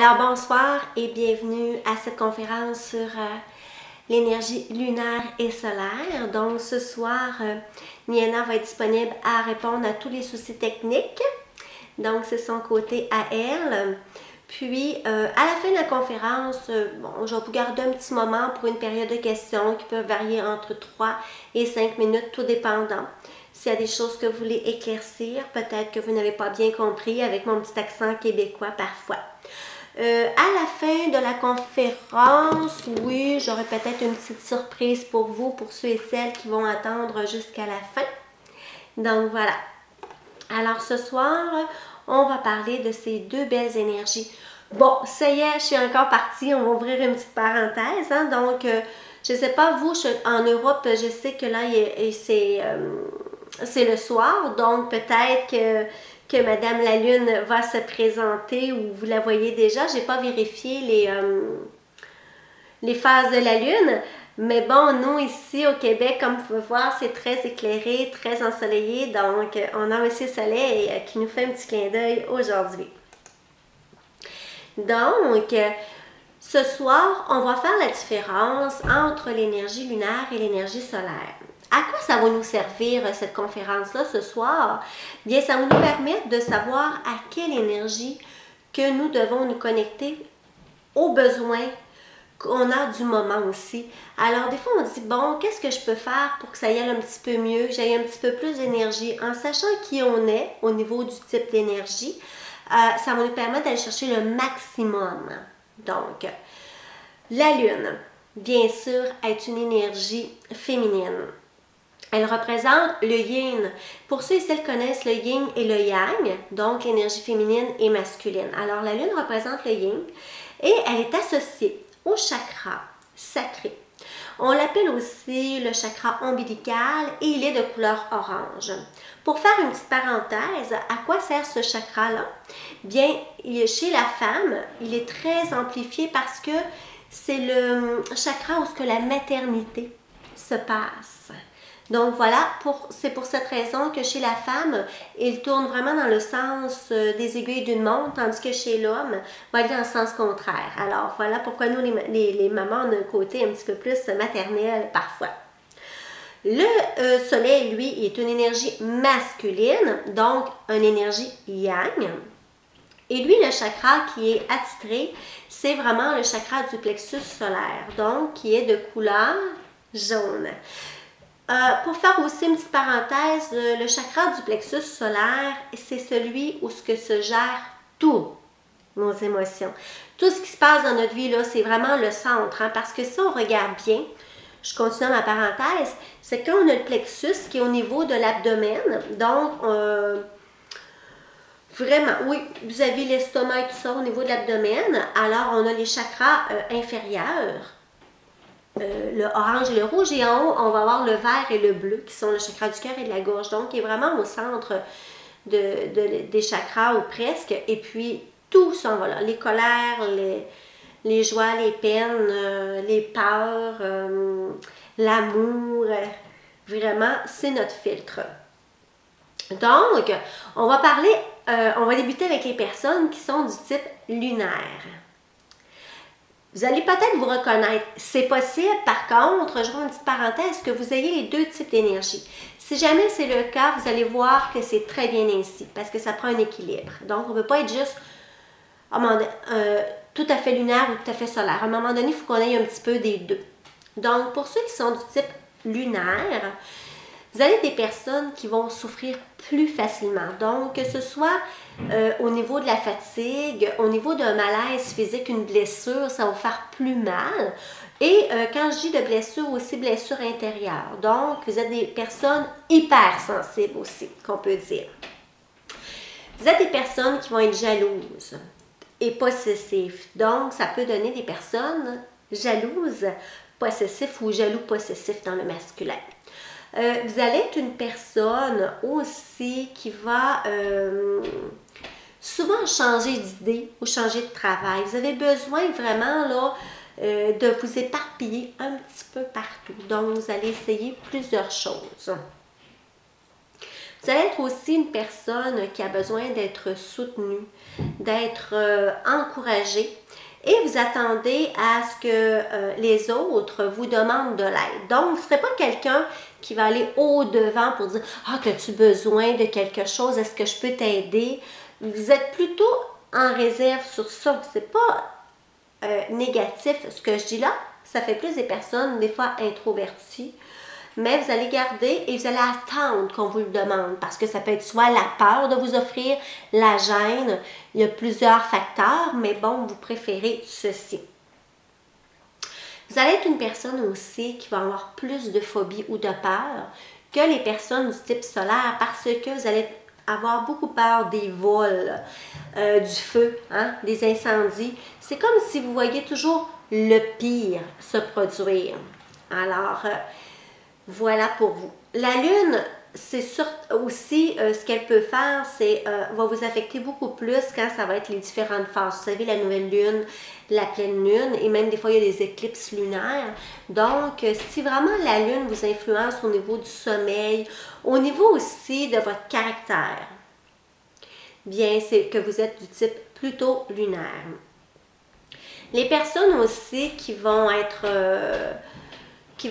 Alors bonsoir et bienvenue à cette conférence sur l'énergie lunaire et solaire. Donc ce soir, Niena va être disponible à répondre à tous les soucis techniques. Donc c'est son côté à elle. Puis à la fin de la conférence, bon, je vais vous garder un petit moment pour une période de questions qui peut varier entre 3 et 5 minutes, tout dépendant. S'il y a des choses que vous voulez éclaircir, peut-être que vous n'avez pas bien compris avec mon petit accent québécois parfois. À la fin de la conférence, oui, j'aurai peut-être une petite surprise pour vous, pour ceux et celles qui vont attendre jusqu'à la fin. Donc voilà. Alors ce soir, on va parler de ces deux belles énergies. Bon, ça y est, je suis encore partie. On va ouvrir une petite parenthèse. Hein? Donc, je ne sais pas, vous, en Europe, je sais que là, c'est le soir. Donc, peut-être que Madame la Lune va se présenter ou vous la voyez déjà. Je n'ai pas vérifié les phases de la Lune. Mais bon, nous ici au Québec, comme vous pouvez voir, c'est très éclairé, très ensoleillé. Donc, on a aussi le soleil qui nous fait un petit clin d'œil aujourd'hui. Donc, ce soir, on va faire la différence entre l'énergie lunaire et l'énergie solaire. À quoi ça va nous servir cette conférence-là ce soir? Bien, ça va nous permettre de savoir à quelle énergie que nous devons nous connecter aux besoins qu'on a du moment aussi. Alors, des fois, on dit, bon, qu'est-ce que je peux faire pour que ça y aille un petit peu mieux, que j'aille un petit peu plus d'énergie, en sachant qui on est au niveau du type d'énergie, ça va nous permettre d'aller chercher le maximum. Donc, la Lune, bien sûr, est une énergie féminine. Elle représente le yin. Pour ceux et celles qui connaissent le yin et le yang, donc l'énergie féminine et masculine. Alors, la Lune représente le yin et elle est associée au chakra sacré. On l'appelle aussi le chakra ombilical et il est de couleur orange. Pour faire une petite parenthèse, à quoi sert ce chakra-là? Bien, chez la femme, il est très amplifié parce que c'est le chakra où ce que la maternité se passe. Donc voilà, c'est pour cette raison que chez la femme, il tourne vraiment dans le sens des aiguilles d'une montre, tandis que chez l'homme, va aller dans le sens contraire. Alors voilà pourquoi nous, les mamans, on a un côté un petit peu plus maternel parfois. Le soleil, lui, est une énergie masculine, donc une énergie yang. Et lui, le chakra qui est attitré, c'est vraiment le chakra du plexus solaire, donc qui est de couleur jaune. Pour faire aussi une petite parenthèse, le chakra du plexus solaire, c'est celui où ce que se gère tout, nos émotions. Tout ce qui se passe dans notre vie, là, c'est vraiment le centre, hein, parce que si on regarde bien, je continue ma parenthèse, c'est qu'on a le plexus qui est au niveau de l'abdomen, donc vraiment, oui, vous avez l'estomac et tout ça au niveau de l'abdomen, alors on a les chakras inférieurs, le orange et le rouge, et en haut, on va avoir le vert et le bleu, qui sont le chakra du cœur et de la gorge, donc qui est vraiment au centre des chakras, ou presque, et puis tout ça, voilà, les colères, les joies, les peines, les peurs, l'amour, vraiment, c'est notre filtre. Donc, on va débuter avec les personnes qui sont du type lunaire. Vous allez peut-être vous reconnaître. C'est possible, par contre, je vois une petite parenthèse, que vous ayez les deux types d'énergie. Si jamais c'est le cas, vous allez voir que c'est très bien ainsi, parce que ça prend un équilibre. Donc, on ne peut pas être juste tout à fait lunaire ou tout à fait solaire. À un moment donné, il faut qu'on ait un petit peu des deux. Donc, pour ceux qui sont du type lunaire, vous avez des personnes qui vont souffrir plus facilement. Donc, que ce soit au niveau de la fatigue, au niveau d'un malaise physique, une blessure, ça va faire plus mal. Et quand je dis de blessure, aussi blessure intérieure. Donc, vous êtes des personnes hypersensibles aussi, qu'on peut dire. Vous êtes des personnes qui vont être jalouses et possessives. Donc, ça peut donner des personnes jalouses, possessives ou jaloux-possessifs dans le masculin. Vous allez être une personne aussi qui va souvent changer d'idée ou changer de travail. Vous avez besoin vraiment là, de vous éparpiller un petit peu partout. Donc, vous allez essayer plusieurs choses. Vous allez être aussi une personne qui a besoin d'être soutenue, d'être encouragée. Et vous attendez à ce que les autres vous demandent de l'aide. Donc, vous ne serez pas quelqu'un qui va aller au-devant pour dire « Ah, as-tu besoin de quelque chose? Est-ce que je peux t'aider? » Vous êtes plutôt en réserve sur ça. Ce n'est pas négatif ce que je dis là. Ça fait plus des personnes, des fois introverties. Mais vous allez garder et vous allez attendre qu'on vous le demande parce que ça peut être soit la peur de vous offrir, la gêne, il y a plusieurs facteurs, mais bon, vous préférez ceci. Vous allez être une personne aussi qui va avoir plus de phobie ou de peur que les personnes du type solaire parce que vous allez avoir beaucoup peur des vols, du feu, hein, des incendies. C'est comme si vous voyez toujours le pire se produire. Alors, voilà pour vous. La Lune, c'est sûr aussi, ce qu'elle peut faire, c'est va vous affecter beaucoup plus quand ça va être les différentes phases. Vous savez, la nouvelle Lune, la pleine Lune, et même des fois, il y a des éclipses lunaires. Donc, si vraiment la Lune vous influence au niveau du sommeil, au niveau aussi de votre caractère, bien, c'est que vous êtes du type plutôt lunaire. Les personnes aussi qui vont être du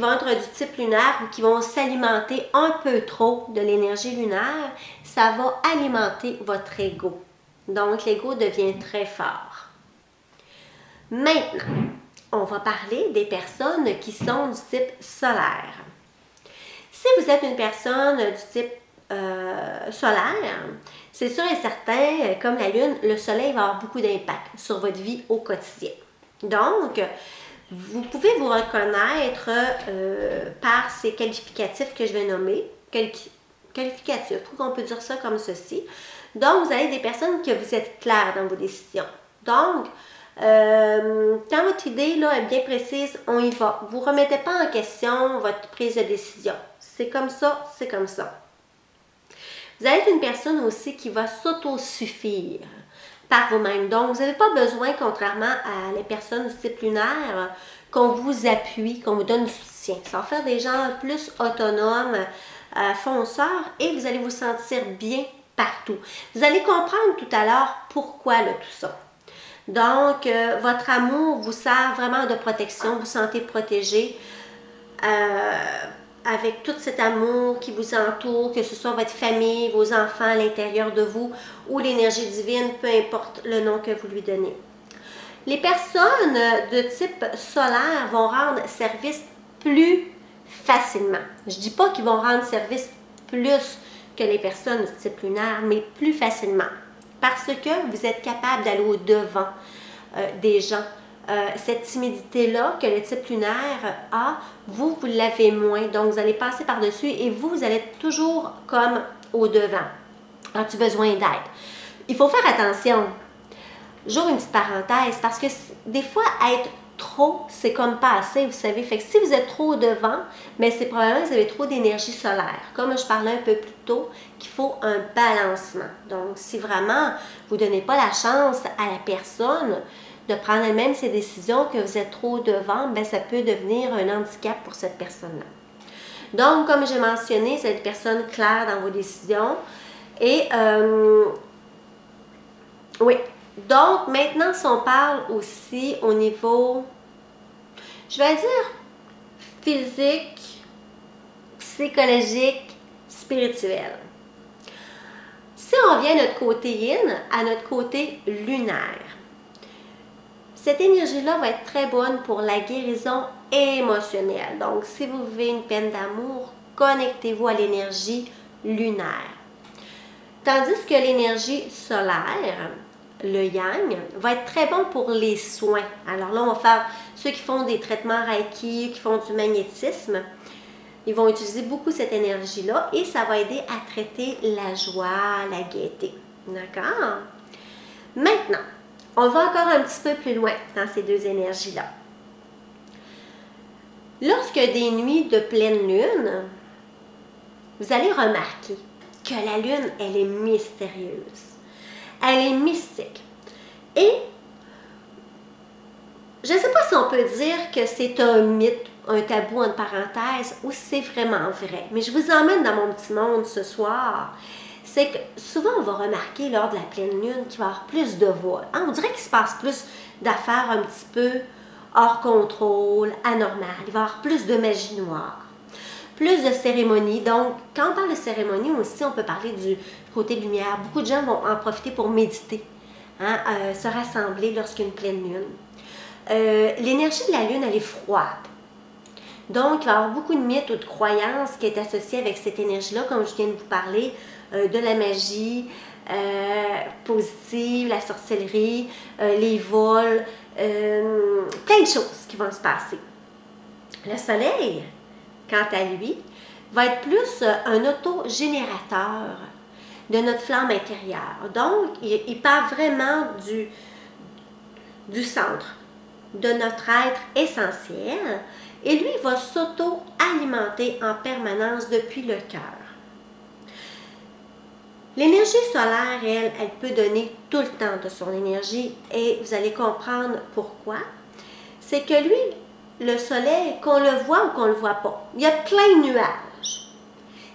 type lunaire ou qui vont s'alimenter un peu trop de l'énergie lunaire, ça va alimenter votre ego. Donc, l'ego devient très fort. Maintenant, on va parler des personnes qui sont du type solaire. Si vous êtes une personne du type solaire, c'est sûr et certain, comme la Lune, le Soleil va avoir beaucoup d'impact sur votre vie au quotidien. Donc, vous pouvez vous reconnaître par ces qualificatifs que je vais nommer. Qualificatifs, je trouve qu'on peut dire ça comme ceci. Donc, vous avez des personnes que vous êtes claires dans vos décisions. Donc, quand votre idée là, est bien précise, on y va. Vous ne remettez pas en question votre prise de décision. C'est comme ça, c'est comme ça. Vous allez être une personne aussi qui va s'autosuffire par vous-même. Donc, vous n'avez pas besoin, contrairement à les personnes du type lunaire, qu'on vous appuie, qu'on vous donne du soutien. Ça va faire des gens plus autonomes, fonceurs, et vous allez vous sentir bien partout. Vous allez comprendre tout à l'heure pourquoi tout ça. Donc, votre amour vous sert vraiment de protection, vous vous sentez protégé avec tout cet amour qui vous entoure, que ce soit votre famille, vos enfants à l'intérieur de vous ou l'énergie divine, peu importe le nom que vous lui donnez. Les personnes de type solaire vont rendre service plus facilement. Je ne dis pas qu'ils vont rendre service plus que les personnes de type lunaire, mais plus facilement. Parce que vous êtes capable d'aller au-devant des gens. Cette timidité-là que le type lunaire a, vous l'avez moins. Donc, vous allez passer par-dessus et vous allez être toujours comme au-devant. As-tu besoin d'aide? Il faut faire attention. J'ouvre une petite parenthèse parce que des fois, être trop, c'est comme pas assez, vous savez. Fait que si vous êtes trop devant, mais c'est probablement que vous avez trop d'énergie solaire. Comme je parlais un peu plus tôt, qu'il faut un balancement. Donc, si vraiment vous ne donnez pas la chance à la personne de prendre elle-même ses décisions, que vous êtes trop devant, bien, ça peut devenir un handicap pour cette personne-là. Donc, comme j'ai mentionné, c'est une personne claire dans vos décisions. Et, oui. Donc, maintenant, si on parle aussi au niveau, je vais dire, physique, psychologique, spirituel. Si on revient à notre côté yin, à notre côté lunaire, cette énergie-là va être très bonne pour la guérison émotionnelle. Donc, si vous vivez une peine d'amour, connectez-vous à l'énergie lunaire. Tandis que l'énergie solaire, le yang, va être très bon pour les soins. Alors là, on va faire ceux qui font des traitements Reiki, qui font du magnétisme. Ils vont utiliser beaucoup cette énergie-là et ça va aider à traiter la joie, la gaieté. D'accord? Maintenant, on va encore un petit peu plus loin dans ces deux énergies-là. Lorsque des nuits de pleine lune, vous allez remarquer que la lune, elle est mystérieuse. Elle est mystique. Et je ne sais pas si on peut dire que c'est un mythe un tabou entre parenthèses ou si c'est vraiment vrai. Mais je vous emmène dans mon petit monde ce soir. C'est que souvent on va remarquer lors de la pleine lune qu'il va y avoir plus de vols. Hein? On dirait qu'il se passe plus d'affaires un petit peu hors contrôle, anormales. Il va y avoir plus de magie noire, plus de cérémonies. Donc, quand on parle de cérémonie aussi, on peut parler du côté lumière. Beaucoup de gens vont en profiter pour méditer, hein? Se rassembler lorsqu'il y a une pleine lune. L'énergie de la lune, elle est froide. Donc, il va y avoir beaucoup de mythes ou de croyances qui est associée avec cette énergie-là, comme je viens de vous parler, de la magie positive, la sorcellerie, les vols, plein de choses qui vont se passer. Le soleil, quant à lui, va être plus un autogénérateur de notre flamme intérieure. Donc, il part vraiment du centre de notre être essentiel et lui va s'auto-alimenter en permanence depuis le cœur. L'énergie solaire, elle peut donner tout le temps de son énergie et vous allez comprendre pourquoi. C'est que lui, le soleil, qu'on le voit ou qu'on ne le voit pas, il y a plein de nuages.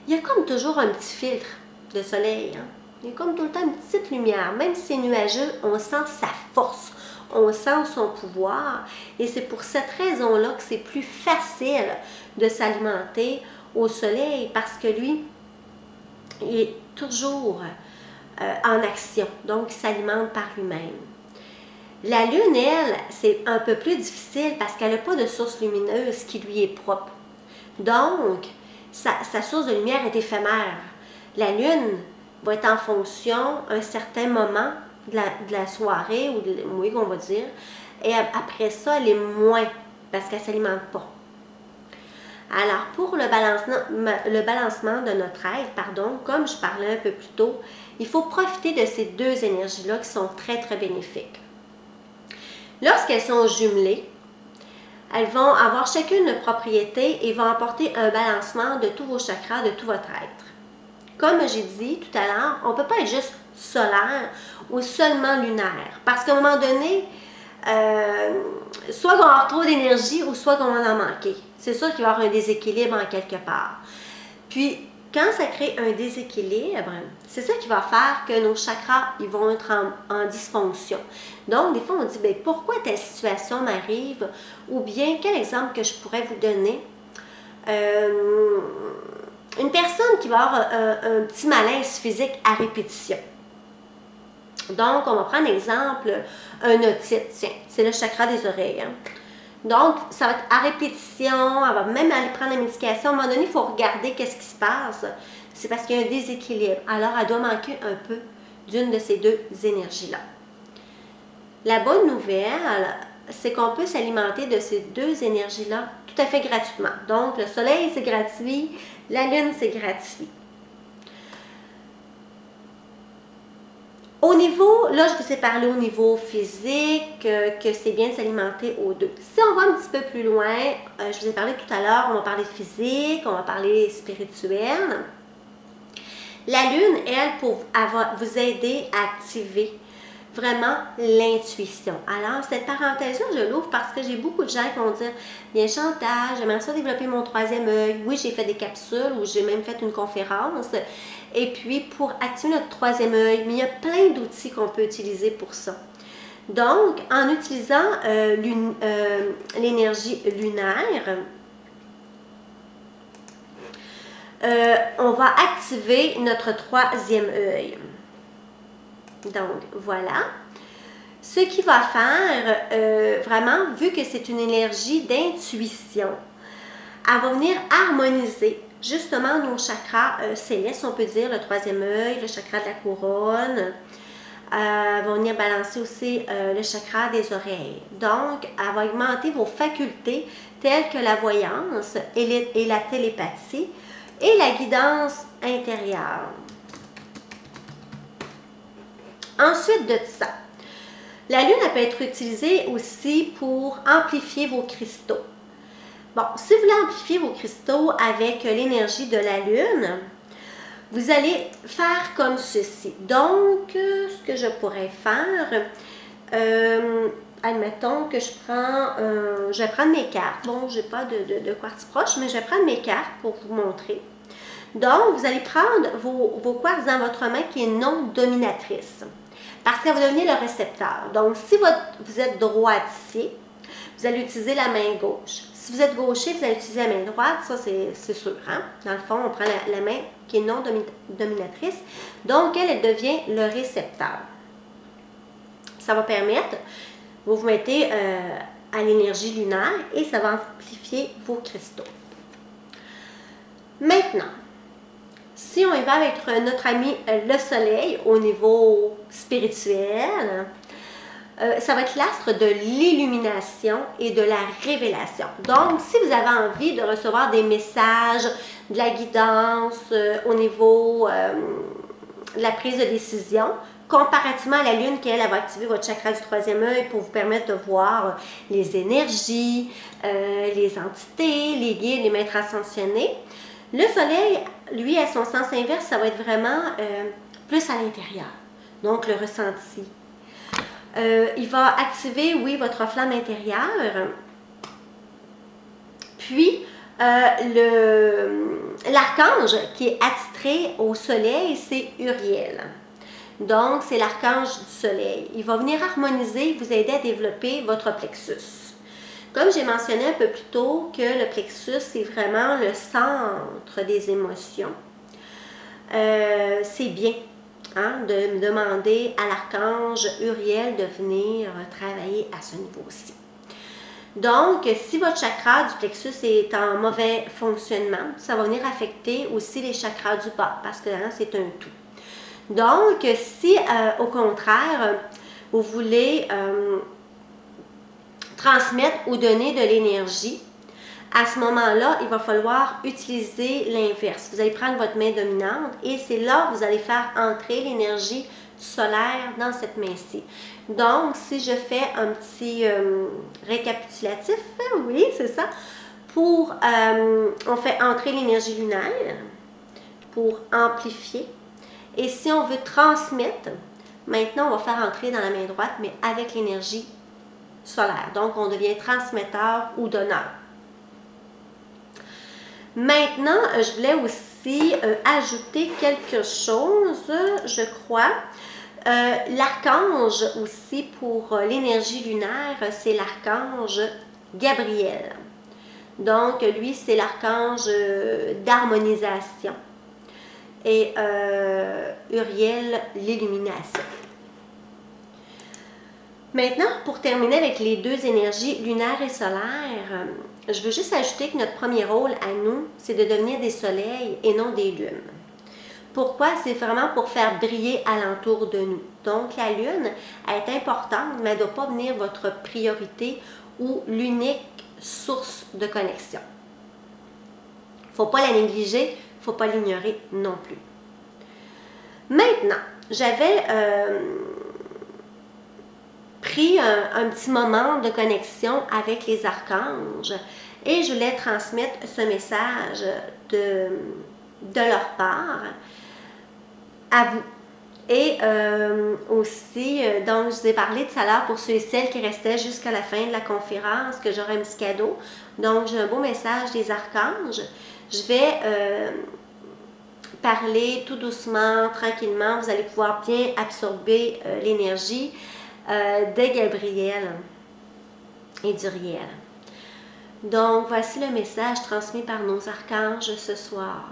Il y a comme toujours un petit filtre de soleil. Hein? Il y a comme tout le temps une petite lumière. Même si c'est nuageux, on sent sa force, on sent son pouvoir. Et c'est pour cette raison-là que c'est plus facile de s'alimenter au soleil parce que lui, il est toujours en action. Donc, il s'alimente par lui-même. La lune, elle, c'est un peu plus difficile parce qu'elle n'a pas de source lumineuse qui lui est propre. Donc, sa source de lumière est éphémère. La lune va être en fonction un certain moment de la soirée, ou oui, on va dire. Et après ça, elle est moins parce qu'elle ne s'alimente pas. Alors, pour le balancement de notre être, comme je parlais un peu plus tôt, il faut profiter de ces deux énergies-là qui sont très, très bénéfiques. Lorsqu'elles sont jumelées, elles vont avoir chacune une propriété et vont apporter un balancement de tous vos chakras, de tout votre être. Comme j'ai dit tout à l'heure, on ne peut pas être juste solaire ou seulement lunaire. Parce qu'à un moment donné, soit qu'on va avoir trop d'énergie ou soit qu'on va en manquer. C'est sûr qu'il va y avoir un déséquilibre en quelque part. Puis, quand ça crée un déséquilibre, c'est ça qui va faire que nos chakras ils vont être en dysfonction. Donc, des fois, on dit, bien, pourquoi telle situation m'arrive? Ou bien, quel exemple que je pourrais vous donner? Une personne qui va avoir un petit malaise physique à répétition. Donc, on va prendre l'exemple, un otite, tiens, c'est le chakra des oreilles. Hein? Donc, ça va être à répétition, elle va même aller prendre la médication. À un moment donné, il faut regarder qu'est-ce qui se passe. C'est parce qu'il y a un déséquilibre. Alors, elle doit manquer un peu d'une de ces deux énergies-là. La bonne nouvelle, c'est qu'on peut s'alimenter de ces deux énergies-là tout à fait gratuitement. Donc, le soleil, c'est gratuit, la lune, c'est gratuit. Au niveau, là je vous ai parlé au niveau physique, que c'est bien de s'alimenter aux deux. Si on va un petit peu plus loin, je vous ai parlé tout à l'heure, on va parler physique, on va parler spirituel. La lune, elle va vous aider à activer vraiment l'intuition. Alors, cette parenthèse-là, je l'ouvre parce que j'ai beaucoup de gens qui vont dire « Bien, Chantal, j'aimerais ça développer mon troisième œil. Oui, j'ai fait des capsules ou j'ai même fait une conférence. Et puis, pour activer notre troisième œil, mais il y a plein d'outils qu'on peut utiliser pour ça. Donc, en utilisant l'énergie lunaire, on va activer notre troisième œil. Donc, voilà. Ce qui va faire, vraiment, vu que c'est une énergie d'intuition, elle va venir harmoniser justement nos chakras célestes, on peut dire, le troisième œil, le chakra de la couronne. Elle va venir balancer aussi le chakra des oreilles. Donc, elle va augmenter vos facultés telles que la voyance et la télépathie et la guidance intérieure. Ensuite de ça, la lune elle peut être utilisée aussi pour amplifier vos cristaux. Bon, si vous voulez amplifier vos cristaux avec l'énergie de la lune, vous allez faire comme ceci. Donc, ce que je pourrais faire, admettons que je vais prendre mes cartes. Bon, je n'ai pas de quartz proche, mais je vais prendre mes cartes pour vous montrer. Donc, vous allez prendre vos quartz dans votre main qui est non dominatrice, parce qu'elle va devenir le récepteur. Donc, si vous êtes droitier, vous allez utiliser la main gauche. Si vous êtes gaucher, vous allez utiliser la main droite, ça c'est sûr. Hein? Dans le fond, on prend la main qui est non dominatrice, donc elle devient le récepteur. Ça va permettre, vous vous mettez à l'énergie lunaire et ça va amplifier vos cristaux. Maintenant, si on y va avec notre ami le soleil au niveau spirituel, ça va être l'astre de l'illumination et de la révélation. Donc, si vous avez envie de recevoir des messages, de la guidance au niveau de la prise de décision, comparativement à la Lune qui, elle, va activer votre chakra du troisième œil pour vous permettre de voir les énergies, les entités, les guides, les maîtres ascensionnés. Le soleil, lui, à son sens inverse, ça va être vraiment plus à l'intérieur. Donc, le ressenti. Il va activer, oui, votre flamme intérieure. Puis, l'archange qui est attitré au soleil, c'est Uriel. Donc, c'est l'archange du soleil. Il va venir harmoniser, vous aider à développer votre plexus. Comme j'ai mentionné un peu plus tôt que le plexus, c'est vraiment le centre des émotions. C'est bien. Hein, de demander à l'archange Uriel de venir travailler à ce niveau-ci. Donc, si votre chakra du plexus est en mauvais fonctionnement, ça va venir affecter aussi les chakras du bas, parce que hein, c'est un tout. Donc, si au contraire, vous voulez transmettre ou donner de l'énergie, à ce moment-là, il va falloir utiliser l'inverse. Vous allez prendre votre main dominante et c'est là que vous allez faire entrer l'énergie solaire dans cette main-ci. Donc, si je fais un petit récapitulatif, oui, c'est ça, on fait entrer l'énergie lunaire pour amplifier. Et si on veut transmettre, maintenant, on va faire entrer dans la main droite, mais avec l'énergie solaire. Donc, on devient transmetteur ou donneur. Maintenant, je voulais aussi ajouter quelque chose, je crois. L'archange aussi pour l'énergie lunaire, c'est l'archange Gabriel. Donc, lui, c'est l'archange d'harmonisation. Et Uriel, l'illumination. Maintenant, pour terminer avec les deux énergies lunaire et solaire, je veux juste ajouter que notre premier rôle à nous, c'est de devenir des soleils et non des lunes. Pourquoi? C'est vraiment pour faire briller alentour de nous. Donc, la lune, elle est importante, mais elle ne doit pas venir votre priorité ou l'unique source de connexion. Il ne faut pas la négliger, il ne faut pas l'ignorer non plus. Maintenant, j'avais pris un petit moment de connexion avec les archanges et je voulais transmettre ce message de leur part à vous. Et aussi, donc je vous ai parlé tout à l'heure pour ceux et celles qui restaient jusqu'à la fin de la conférence que j'aurai un petit cadeau. Donc j'ai un beau message des archanges. Je vais parler tout doucement, tranquillement. Vous allez pouvoir bien absorber l'énergie de Gabriel et d'Uriel. Donc, voici le message transmis par nos archanges ce soir.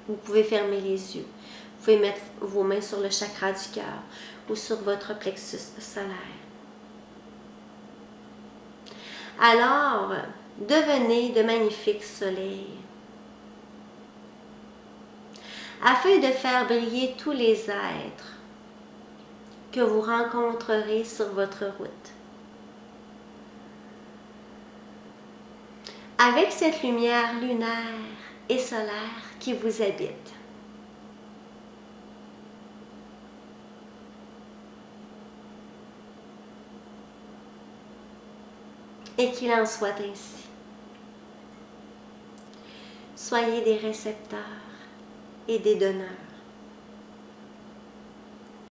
Vous pouvez fermer les yeux. Vous pouvez mettre vos mains sur le chakra du cœur ou sur votre plexus solaire. Alors, devenez de magnifiques soleils, afin de faire briller tous les êtres que vous rencontrerez sur votre route. Avec cette lumière lunaire et solaire qui vous habite. Et qu'il en soit ainsi. Soyez des récepteurs et des donneurs.